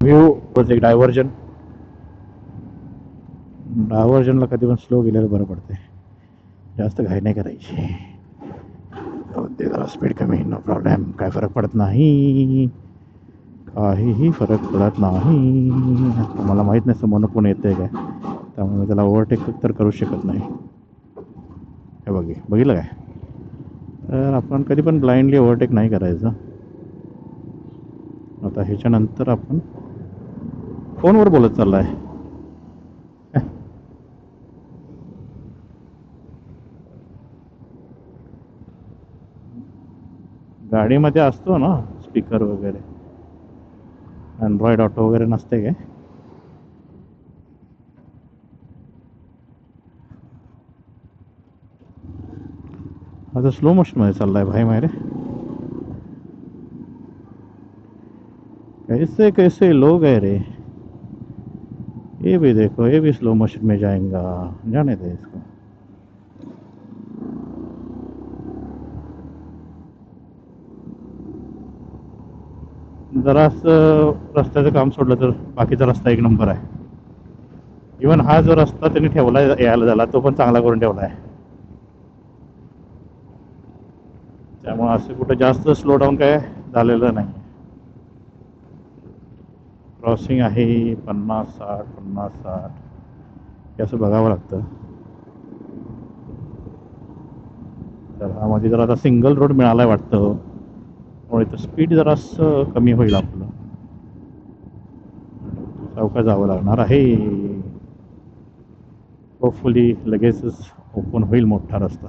View तोच एक डायव्हर्जनला कधी पण स्लो गेलेलं बरं पडते. जास्त घाई नाही करायची. ते जरा स्पीड कमी, नो प्रॉब्लेम, काय फरक पडत नाही, काहीही फरक पडत नाही. मला माहीत नाही समोर कोण येते काय, त्यामुळे त्याला ओव्हरटेक तर करू शकत नाही. हे बघितलं काय, तर आपण कधी पण ब्लाइंडली ओव्हरटेक नाही करायचं. आता ह्याच्यानंतर आपण फोनवर बोलत चालला आहे. गाडीमध्ये असतो ना स्पीकर वगैरे, अँड्रॉइड ऑटो वगैरे नसते काय? आता स्लो मोशनमध्ये चालला आहे भाई मायरे. कैसे कैसे लोग है रे. ये भी देखो, ये भी स्लो मोशन में जाएगा, जाने दे इसको. जरासं रस्त्याचं काम सोडलं तर बाकीचा रस्ता एक नंबर आहे. इवन हा जो रस्ता त्यांनी ठेवला यायला झाला तो पण चांगला करून ठेवला आहे. त्यामुळे असं कुठं जास्त स्लो डाऊन काय झालेलं नाही. क्रॉसिंग आहे 50-60 50-60, हे असं बघावं लागतं. तर हा मध्ये जर आता सिंगल रोड मिळालाय वाटतं, त्यामुळे तर स्पीड जरासं कमी होईल आपलं. चौका जावं लागणार आहे. होपफुली लगेचच ओपन होईल मोठा रस्ता.